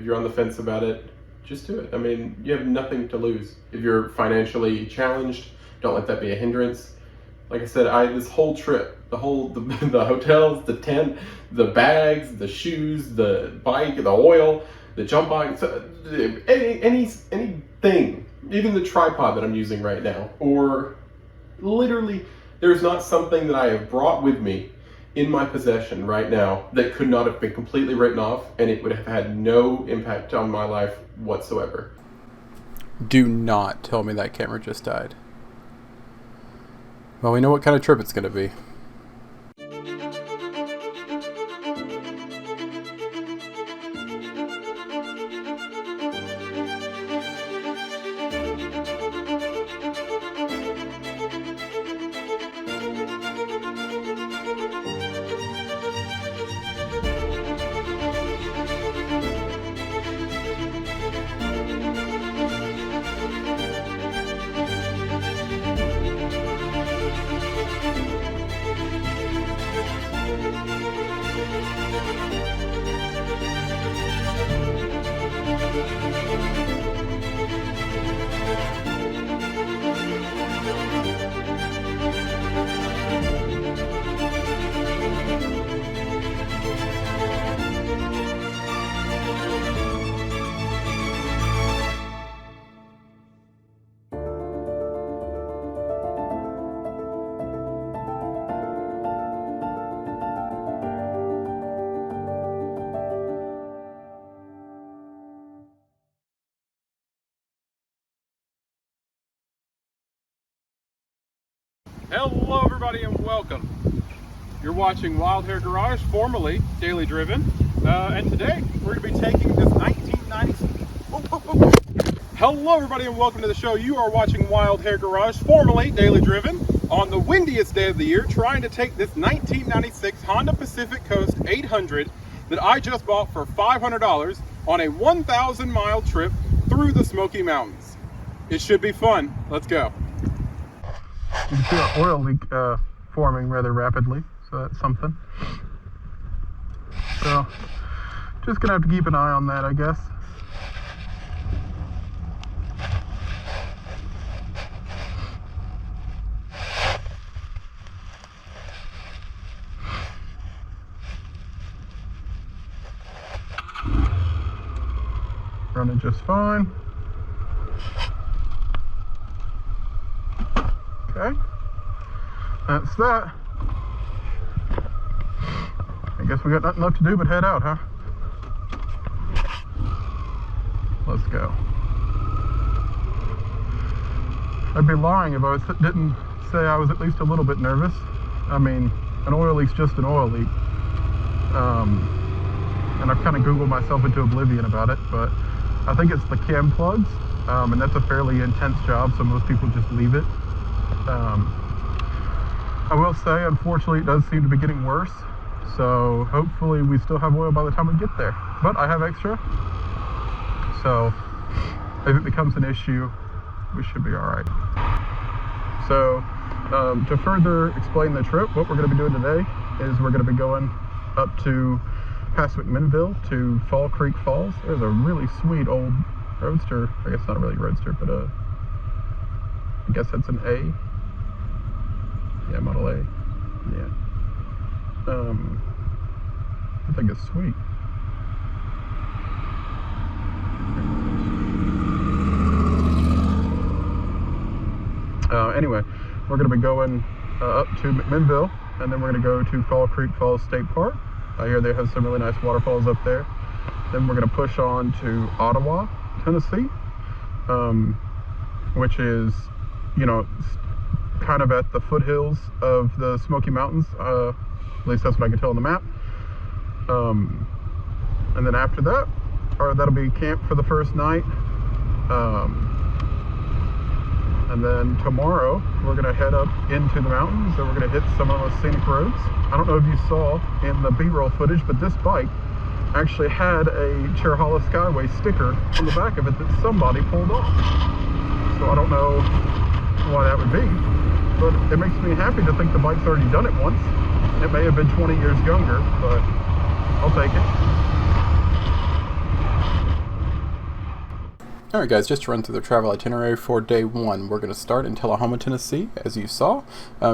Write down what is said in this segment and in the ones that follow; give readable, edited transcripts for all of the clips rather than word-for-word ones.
you're on the fence about it, just do it. I mean, you have nothing to lose. If you're financially challenged, don't let that be a hindrance. Like I said, this whole trip, the hotels, the tent, the bags, the shoes, the bike, the oil, the jump bike, anything, even the tripod that I'm using right now, or literally, there's not something that I have brought with me in my possession right now that could not have been completely written off, and it would have had no impact on my life whatsoever. Do not tell me that camera just died. Well, we know what kind of trip it's going to be. Hello everybody and welcome. You're watching Wild Hair Garage, formerly Daily Driven, and today we're going to be taking this 1990s... Hello everybody and welcome to the show. You are watching Wild Hair Garage, formerly Daily Driven, on the windiest day of the year, trying to take this 1996 Honda Pacific Coast 800 that I just bought for $500 on a 1,000 mile trip through the Smoky Mountains. It should be fun. Let's go. You can see an oil leak forming rather rapidly, so that's something. So, just gonna have to keep an eye on that, I guess. Running just fine. Okay, that's that. I guess we got nothing left to do but head out, huh? Let's go. I'd be lying if I didn't say I was at least a little bit nervous. I mean, an oil leak's just an oil leak. And I've kind of Googled myself into oblivion about it, but I think it's the cam plugs, and that's a fairly intense job, so most people just leave it. I will say, unfortunately, it does seem to be getting worse, so hopefully we still have oil by the time we get there. But I have extra, so if it becomes an issue, we should be all right. So to further explain the trip, what we're going to be doing today is we're going to be going up to past McMinnville to Fall Creek Falls. There's a really sweet old roadster. I guess not really a roadster, but I guess that's an A. Yeah, Model A. Yeah. I think it's sweet. Anyway, we're going to be going up to McMinnville, and then we're going to go to Fall Creek Falls State Park. I hear they have some really nice waterfalls up there. Then we're going to push on to Ottawa, Tennessee, which is, you know, kind of at the foothills of the Smoky Mountains. At least that's what I can tell on the map. And then after that, that'll be camp for the first night. And then tomorrow, we're going to head up into the mountains, and we're going to hit some of those scenic roads. I don't know if you saw in the B-roll footage, but this bike actually had a Cherhala Skyway sticker on the back of it that somebody pulled off. So I don't know why that would be, but it makes me happy to think the bike's already done it once. It may have been 20 years younger, but I'll take it. Alright guys, just to run through the travel itinerary for day one. We're going to start in Tullahoma, Tennessee, as you saw.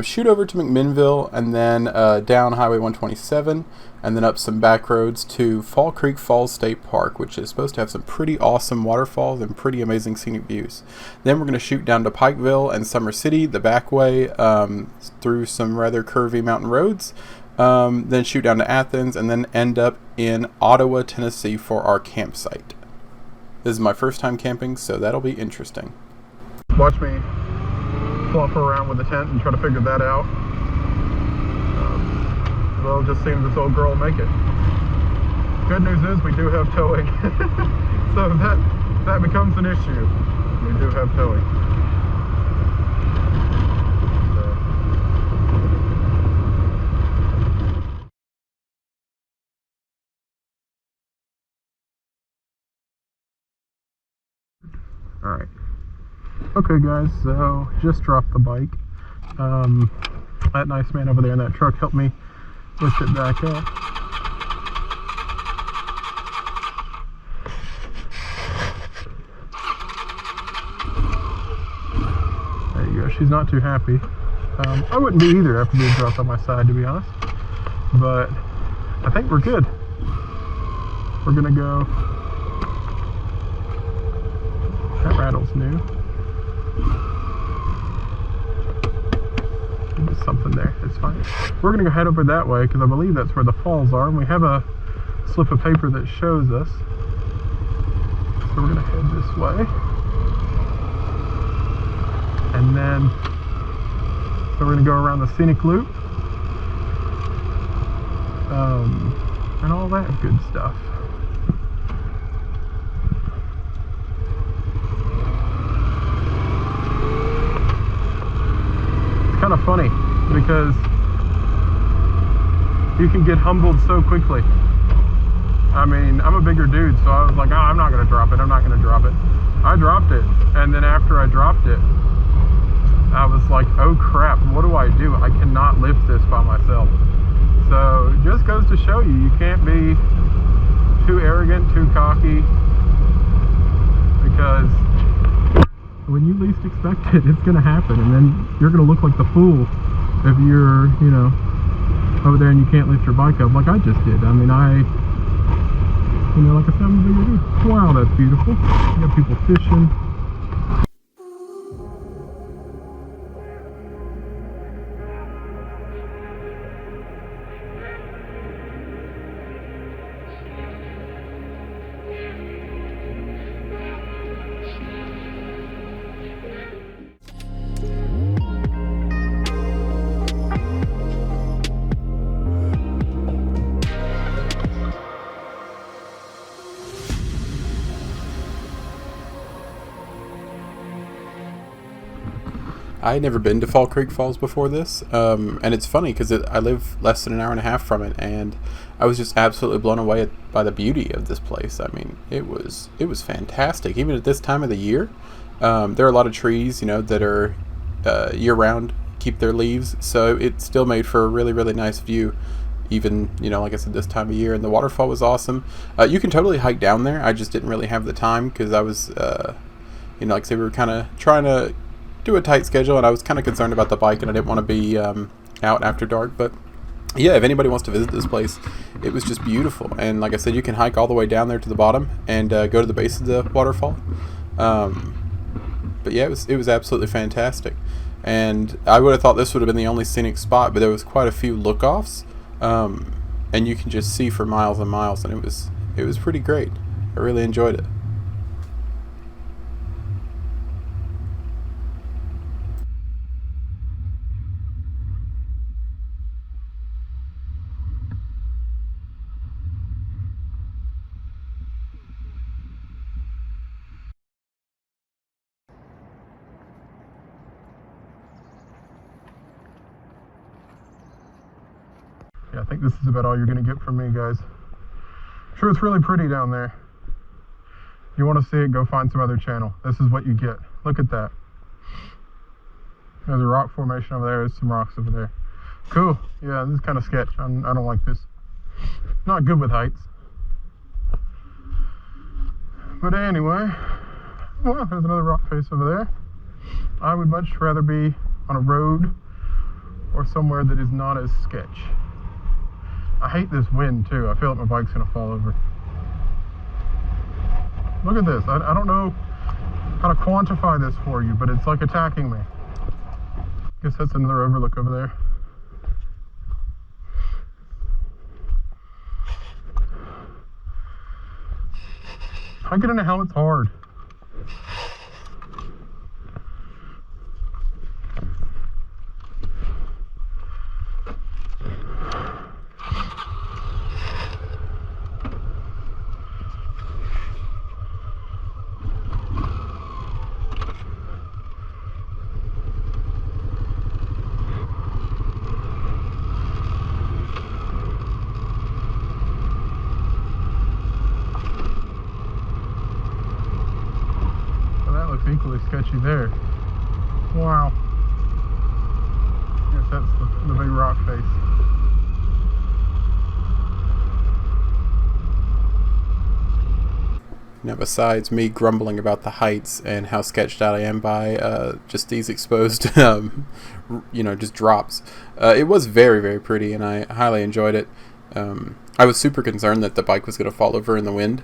Shoot over to McMinnville, and then down Highway 127, and then up some back roads to Fall Creek Falls State Park, which is supposed to have some pretty awesome waterfalls and pretty amazing scenic views. Then we're going to shoot down to Pikeville and Summer City, the back way, through some rather curvy mountain roads. Then shoot down to Athens, and then end up in Ottawa, Tennessee for our campsite. This is my first time camping, so that'll be interesting. Watch me flop around with the tent and try to figure that out. Well, it just seems this old girl will make it. Good news is we do have towing. So that becomes an issue. We do have towing. Alright. Okay guys, so just dropped the bike. That nice man over there in that truck helped me lift it back up. There you go, she's not too happy. I wouldn't be either after being dropped on my side, to be honest. But I think we're good. We're gonna go. That rattle's new. There's something there. It's fine. We're going to go head over that way because I believe that's where the falls are. And we have a slip of paper that shows us. So we're going to head this way. And then, so we're going to go around the scenic loop. And all that good stuff. Kind of funny because you can get humbled so quickly. I mean, I'm a bigger dude, so I was like, oh, I'm not going to drop it. I'm not going to drop it. I dropped it. And then after I dropped it, I was like, oh crap, what do I do? I cannot lift this by myself. So it just goes to show you, you can't be too arrogant, too cocky, because when you least expect it, it's going to happen, and then you're going to look like the fool if you're, you know, over there and you can't lift your bike up like I just did. I mean, you know, like I said, I'm a bigger dude. Wow, that's beautiful. You got people fishing. I had never been to Fall Creek Falls before this, and it's funny because I live less than an hour and a half from it, and I was just absolutely blown away by the beauty of this place. I mean, it was fantastic, even at this time of the year. There are a lot of trees, you know, that are year-round, keep their leaves, so it still made for a really, really nice view, even, you know, like I said, this time of year. And the waterfall was awesome. You can totally hike down there. I just didn't really have the time because I was, you know, like I said, we were kind of trying to do a tight schedule, and I was kind of concerned about the bike, and I didn't want to be out after dark. But yeah, if anybody wants to visit this place, it was just beautiful. And like I said, you can hike all the way down there to the bottom and go to the base of the waterfall. But yeah, it was absolutely fantastic. And I would have thought this would have been the only scenic spot, but there was quite a few look-offs, and you can just see for miles and miles, and it was pretty great. I really enjoyed it. Yeah, I think this is about all you're going to get from me, guys. I'm sure it's really pretty down there. If you want to see it, go find some other channel. This is what you get. Look at that. There's a rock formation over there. There's some rocks over there. Cool. Yeah, this is kind of sketch. I don't like this. Not good with heights. But anyway, Well, there's another rock face over there. I would much rather be on a road or somewhere that is not as sketch. I hate this wind too. I feel like my bike's gonna fall over. Look at this. I don't know how to quantify this for you, but it's like attacking me. Guess that's another overlook over there. Hiking in a helmet's hard. Equally sketchy there. Wow. Yes, that's the big rock face. Now, besides me grumbling about the heights and how sketched out I am by just these exposed, just drops, it was very, very pretty, and I highly enjoyed it. I was super concerned that the bike was going to fall over in the wind.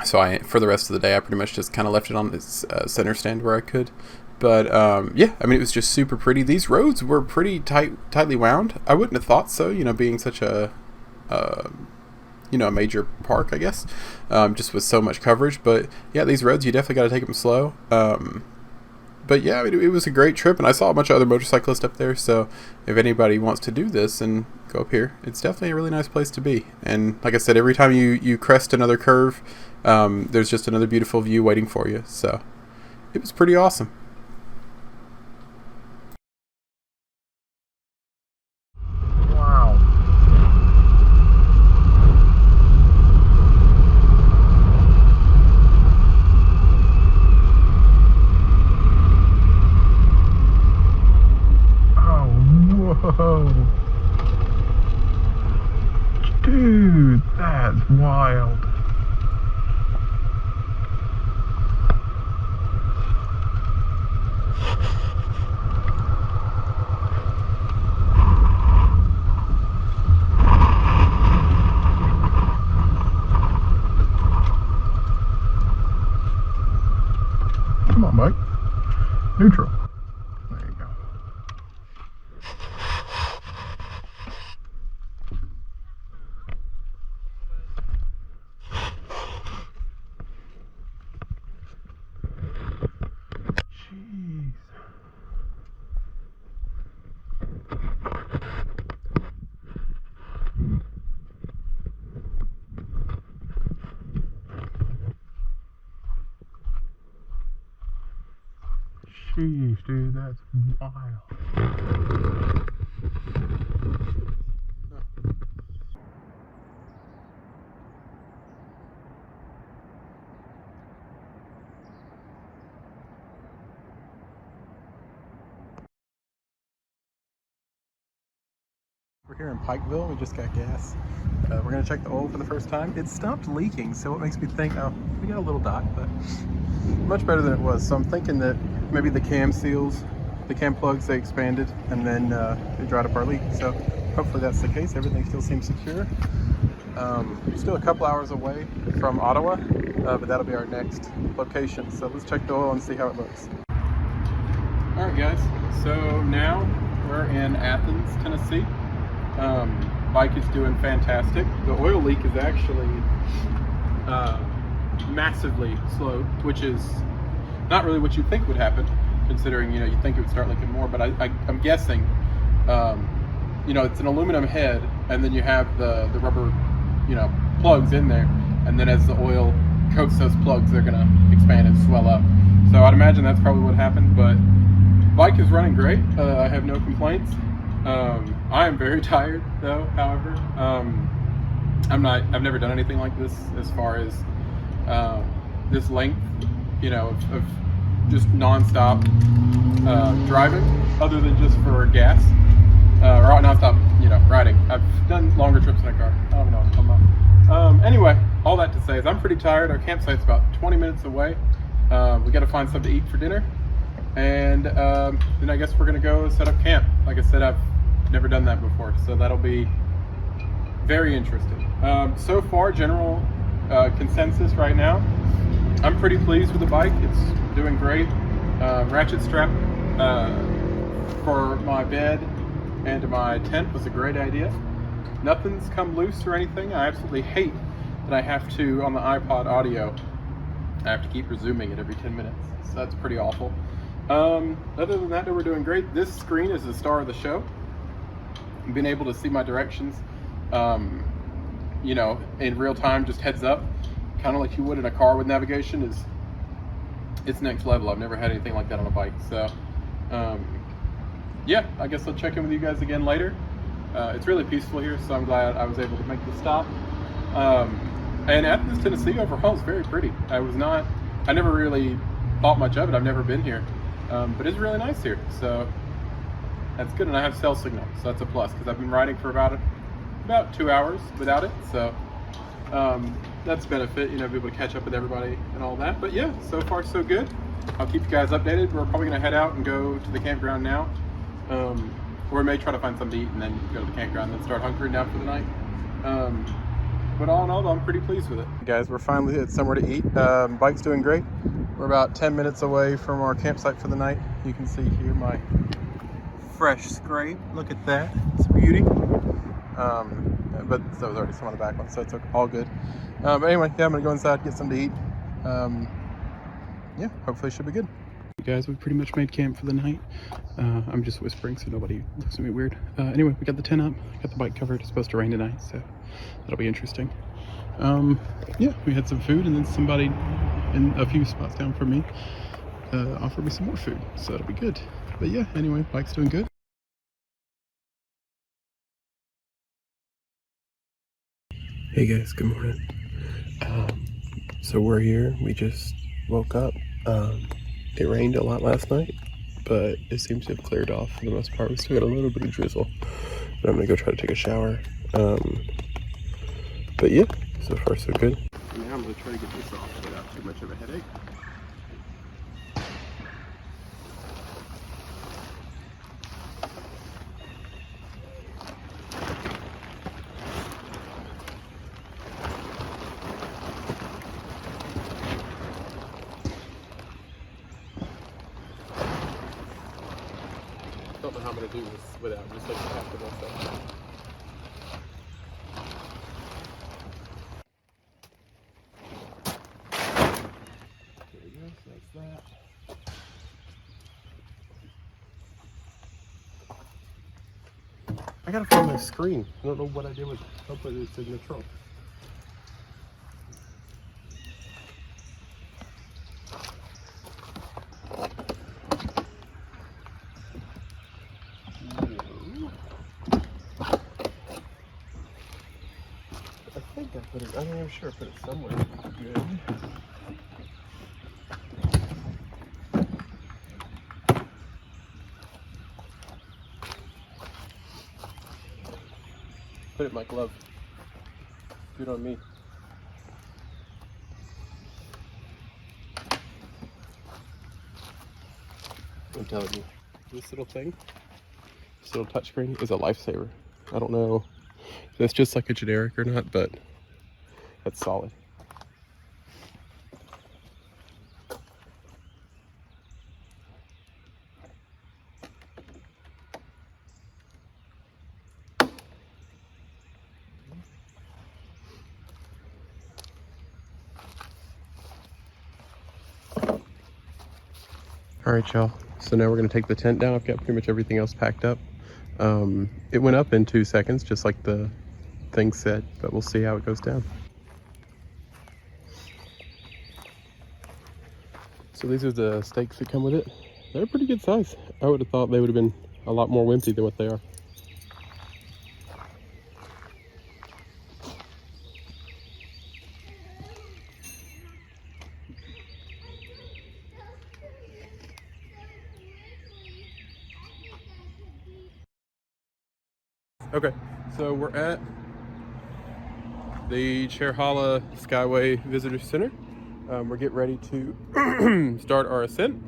So for the rest of the day, I pretty much just kind of left it on its center stand where I could. But yeah, I mean, it was just super pretty. These roads were pretty tightly wound. I wouldn't have thought so, being such a major park, I guess, just with so much coverage. But yeah, these roads, you definitely got to take them slow. But yeah, I mean, it was a great trip, and I saw a bunch of other motorcyclists up there. So if anybody wants to do this and go up here, it's definitely a really nice place to be. And like I said, every time you crest another curve, there's just another beautiful view waiting for you. So it was pretty awesome. Wow. Whoa. Dude, that's wild. Come on, Mike. Neutral. There you go. Jeez. Jeez, dude, that's wild. We're here in Pikeville. We just got gas. We're going to check the oil for the first time. It stopped leaking, so it makes me think, we got a little dot, but much better than it was. So I'm thinking that maybe the cam seals, the cam plugs, they expanded, and then they dried up our leak. So hopefully that's the case. Everything still seems secure. We're still a couple hours away from Ottawa, but that'll be our next location. So let's check the oil and see how it looks. All right, guys. So now we're in Athens, Tennessee. Bike is doing fantastic. The oil leak is actually massively slowed, which is not really what you think would happen, considering you think it would start leaking more. But I'm guessing, it's an aluminum head, and then you have the rubber, plugs in there, and then as the oil coats those plugs, they're gonna expand and swell up. So I'd imagine that's probably what happened. But bike is running great. I have no complaints. I am very tired though, however. I've never done anything like this as far as this length, of just non-stop driving, other than just for gas, or non-stop, riding. I've done longer trips in a car. I don't know what I'm talking about. Anyway, all that to say is I'm pretty tired. Our campsite's about 20 minutes away. We got to find something to eat for dinner, and then I guess we're gonna go set up camp. Like I said, I've never done that before, so that'll be very interesting. So far, general consensus right now, I'm pretty pleased with the bike. It's doing great. Ratchet strap for my bed and my tent was a great idea. Nothing's come loose or anything. I absolutely hate that I have to, on the iPod audio, I have to keep resuming it every 10 minutes. So that's pretty awful. Other than that, we're doing great. This screen is the star of the show. Being able to see my directions, you know, in real time, just heads up, kind of like you would in a car with navigation, it's next level. I've never had anything like that on a bike. So, yeah, I guess I'll check in with you guys again later. It's really peaceful here, so I'm glad I was able to make the stop. And Athens, Tennessee overall is very pretty. I never really thought much of it. I've never been here, but it's really nice here. So that's good, and I have cell signal, so that's a plus because I've been riding for about 2 hours without it. So that's a benefit, you know, be able to catch up with everybody and all that. But yeah, so far so good. I'll keep you guys updated. We're probably gonna head out and go to the campground now. Or we may try to find something to eat and then go to the campground and then start hunkering down for the night. But all in all, I'm pretty pleased with it. Guys, we're finally at somewhere to eat. Bike's doing great. We're about 10 minutes away from our campsite for the night. You can see here my fresh scrape. Look at that, it's a beauty. But there was already some on the back one, so it's all good. But anyway, yeah, I'm gonna go inside, get something to eat. Yeah, hopefully it should be good. Guys, we pretty much made camp for the night. I'm just whispering so nobody looks at me weird. Anyway, we got the tent up, got the bike covered. It's supposed to rain tonight, so that'll be interesting. Yeah, we had some food, and then somebody in a few spots down from me offered me some more food, so that'll be good. But yeah, anyway, bike's doing good. Hey guys, good morning. So we're here. We just woke up. It rained a lot last night, but it seems to have cleared off for the most part. We still got a little bit of drizzle, but I'm gonna go try to take a shower. But yeah, so far so good. Now I'm gonna try to get this off without too much of a headache. I don't know how I'm gonna do this without just like after myself. There we go, so that's that. I gotta find my screen. I don't know what I did with it. Hopefully it's in the trunk. I'm sure I put it somewhere good. Put it in my glove. Good on me. I'm telling you, this little thing, this little touchscreen is a lifesaver. I don't know if that's just like a generic or not, but that's solid. All right, y'all. So now we're gonna take the tent down. I've got pretty much everything else packed up. It went up in 2 seconds, just like the thing said, but we'll see how it goes down. So these are the stakes that come with it. They're pretty good size. I would have thought they would have been a lot more wimpy than what they are. Okay, so we're at the Cherhala Skyway Visitor Center. We're getting ready to start our ascent.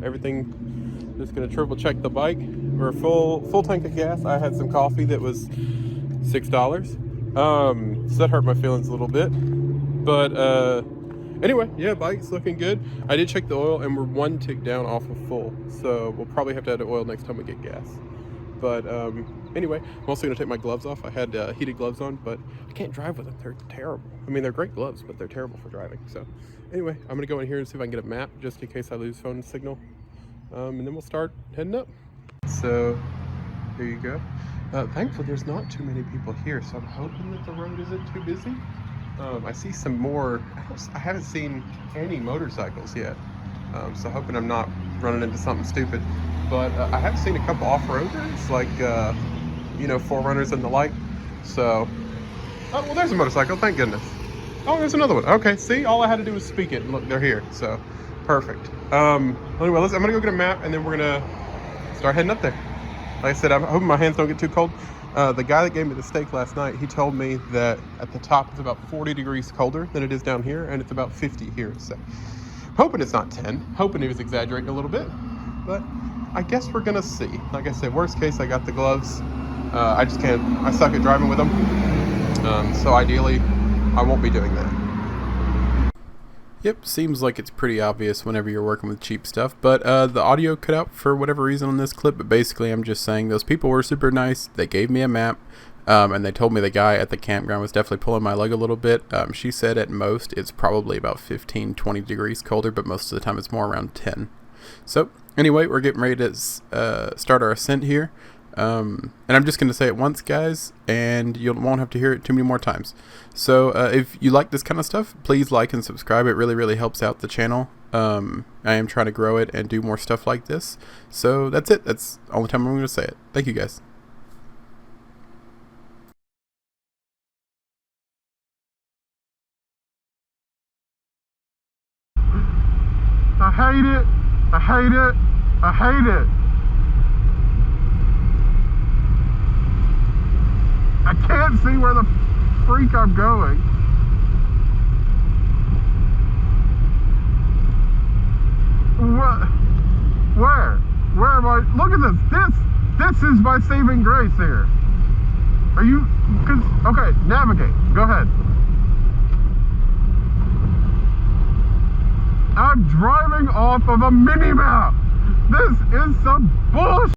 Everything, just gonna triple check the bike. We're full tank of gas. I had some coffee that was $6. So that hurt my feelings a little bit. But anyway, yeah, bike's looking good. I did check the oil and we're one tick down off of full. So we'll probably have to add the oil next time we get gas. But anyway, I'm also gonna take my gloves off. I had heated gloves on, but I can't drive with them. They're terrible. I mean, they're great gloves, but they're terrible for driving. So anyway, I'm gonna go in here and see if I can get a map just in case I lose phone signal. And then we'll start heading up. So here you go. Thankfully, there's not too many people here, so I'm hoping that the road isn't too busy. I see some more. I haven't seen any motorcycles yet, so hoping I'm not running into something stupid. But I have seen a couple off-roaders, like, you know, Forerunners and the like. So, oh, well, there's a motorcycle, thank goodness. Oh, there's another one. Okay, see, all I had to do was speak it, and look, they're here, so perfect. Anyway, I'm gonna go get a map, and then we're gonna start heading up there. Like I said, I'm hoping my hands don't get too cold. The guy that gave me the steak last night, he told me that at the top it's about 40 degrees colder than it is down here, and it's about 50 here, so hoping it's not 10, hoping he was exaggerating a little bit, but I guess we're gonna see. Like I said, worst case, I got the gloves. I just can't, I suck at driving with them. So ideally, I won't be doing that. Yep, seems like it's pretty obvious whenever you're working with cheap stuff, but the audio cut out for whatever reason on this clip, but basically I'm just saying those people were super nice. They gave me a map, and they told me the guy at the campground was definitely pulling my leg a little bit. She said at most it's probably about 15-20 degrees colder, but most of the time it's more around 10. So anyway, we're getting ready to start our ascent here. And I'm just going to say it once, guys, and you won't have to hear it too many more times. So if you like this kind of stuff, please like and subscribe. It really, really helps out the channel. I am trying to grow it and do more stuff like this. So that's it. That's the only time I'm going to say it. Thank you, guys. I hate it. I hate it. I hate it. I can't see where the freak I'm going. What? Where? Where am I? Look at this. This is my saving grace here. Are you? Okay, navigate. Go ahead. I'm driving off of a mini-map. This is some bullshit.